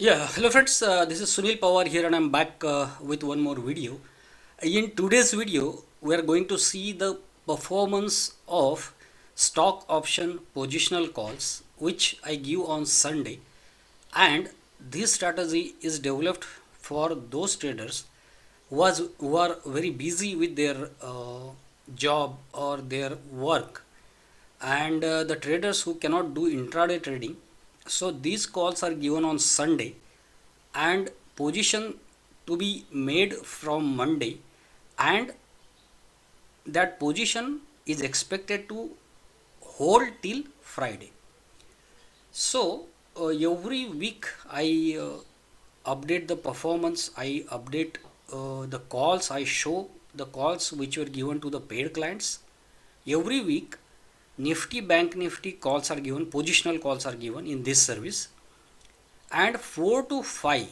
Yeah, hello friends, this is Sunil Pawar here and I'm back with one more video. In today's video, we are going to see the performance of stock option positional calls which I give on Sunday, and this strategy is developed for those traders who are very busy with their job or their work, and the traders who cannot do intraday trading. So these calls are given on Sunday and position to be made from Monday, and that position is expected to hold till Friday. So every week I update the performance, I update the calls, I show the calls which were given to the paid clients. Every week Nifty Bank Nifty calls are given, positional calls are given in this service, and 4 to 5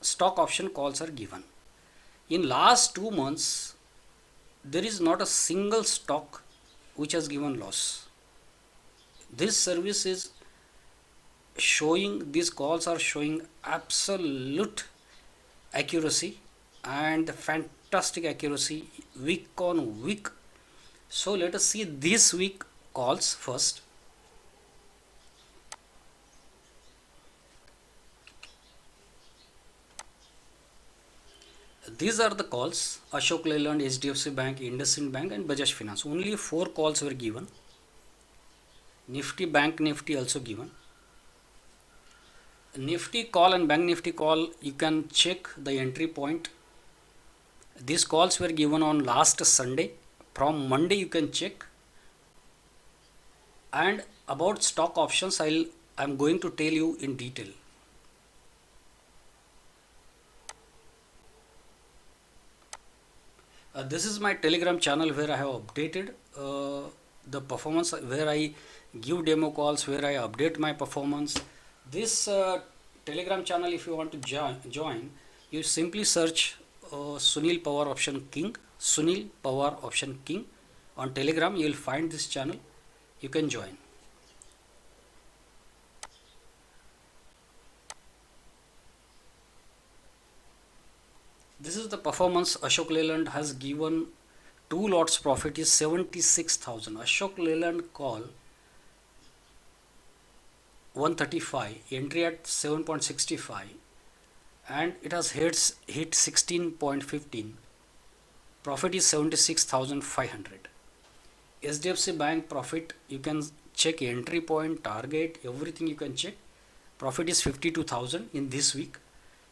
stock option calls are given. In last 2 months, there is not a single stock which has given loss. This service is showing, these calls are showing absolute accuracy and fantastic accuracy week on week. So let us see this week calls first. These are the calls: Ashok Leyland, HDFC Bank, IndusInd Bank and Bajaj Finance. Only 4 calls were given. Nifty Bank Nifty also given. Nifty call and Bank Nifty call, you can check the entry point. These calls were given on last Sunday. From Monday you can check. And about stock options, I'm going to tell you in detail. This is my Telegram channel where I have updated the performance, where I give demo calls, where I update my performance. This Telegram channel, if you want to join, you simply search Sunil Pawar Option King, Sunil Pawar Option King on Telegram. You will find this channel. You can join. This is the performance. Ashok Leyland has given 2 lots profit is 76,000. Ashok Leyland call 135, entry at 7.65, and it has hit 16.15. Profit is 76,500. HDFC Bank profit, you can check entry point, target, everything you can check. Profit is 52,000 in this week.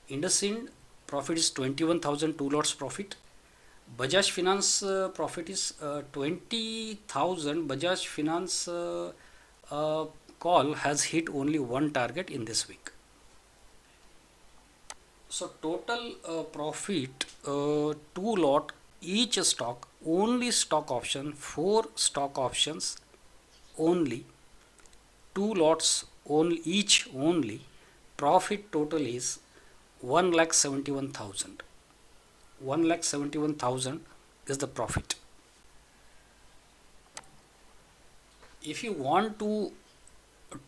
IndusInd profit is 21,000, 2 lots profit. Bajaj Finance profit is 20,000. Bajaj Finance call has hit only one target in this week. So total profit, 2 lot each stock, only stock option, 4 stock options only, 2 lots only each only. Profit total is 1,71,000. 1,71,000 is the profit. If you want to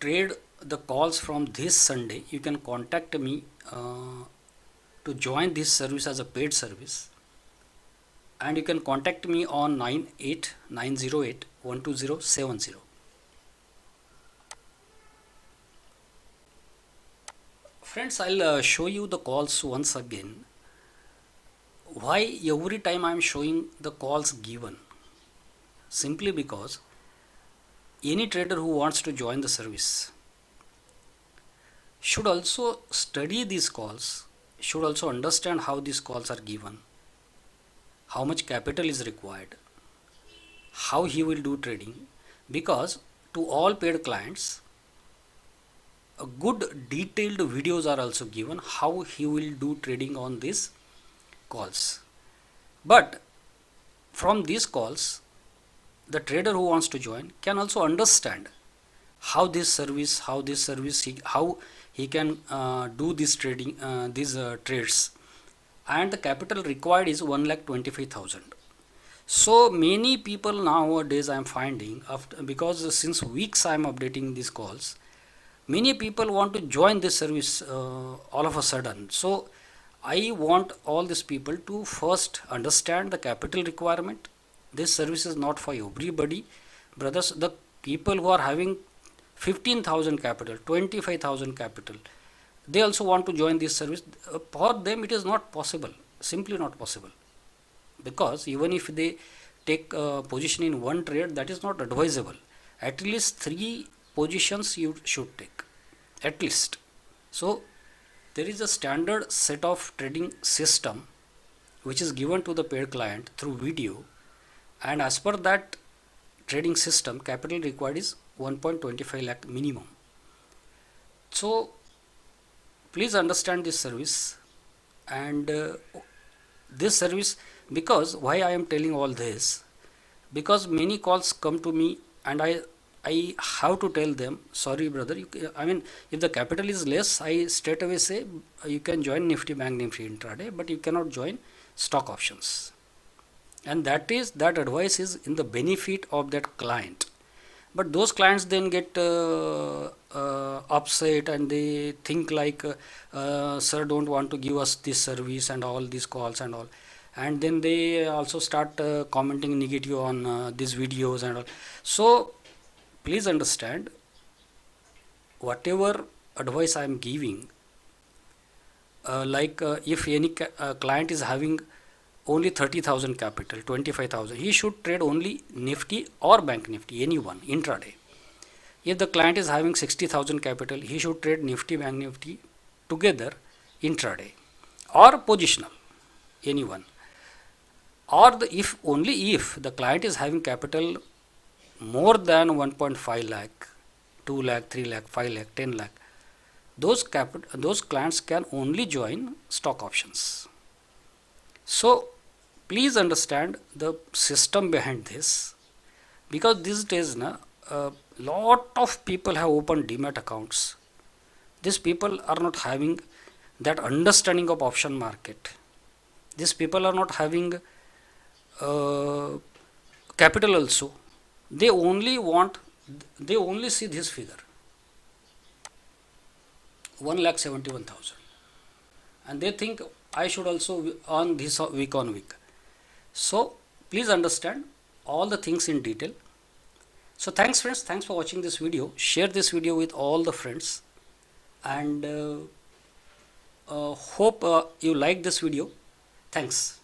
trade the calls from this Sunday, you can contact me to join this service as a paid service, and you can contact me on 9890812070. Friends, I'll show you the calls once again. Why every time I am showing the calls given? Simply because any trader who wants to join the service should also study these calls, should also understand how these calls are given, how much capital is required, how he will do trading, because to all paid clients a good detailed videos are also given how he will do trading on these calls. But from these calls, the trader who wants to join can also understand how he can do this trading, these trades, and the capital required is 1,25,000. So many people nowadays I am finding, after, because since weeks I am updating these calls, many people want to join this service all of a sudden. So I want all these people to first understand the capital requirement. This service is not for everybody, brothers. The people who are having 15,000 capital, 25,000 capital, they also want to join this service. For them it is not possible, simply not possible, because even if they take position in one trade, that is not advisable. At least 3 positions you should take, at least. So there is a standard set of trading system which is given to the paid client through video, and as per that trading system, capital required is 1.25 lakh minimum. So please understand this service. And this service, because why I am telling all this, because many calls come to me and I have to tell them, sorry brother, I mean, if the capital is less, I straight away say you can join Nifty Bank Nifty intraday, but you cannot join stock options. And that advice is in the benefit of that client. But those clients then get upset, and they think like, sir don't want to give us this service and all these calls and all, and then they also start commenting negative on these videos and all. So please understand, whatever advice I am giving, if any client is having only 30,000 capital, 25,000, he should trade only Nifty or Bank Nifty, any one, intraday. If the client is having 60,000 capital, he should trade Nifty, Bank Nifty together intraday, or positional, any one. Or if the client is having capital more than 1.5 lakh, 2 lakh, 3 lakh, 5 lakh, 10 lakh, those clients can only join stock options. So please understand the system behind this, because these days a lot of people have opened demat accounts. These people are not having that understanding of option market. These people are not having capital also. They only see this figure, 1,71,000, and they think I should also earn this week on week. So please understand all the things in detail. So thanks friends, thanks for watching this video. Share this video with all the friends, and hope you like this video. Thanks.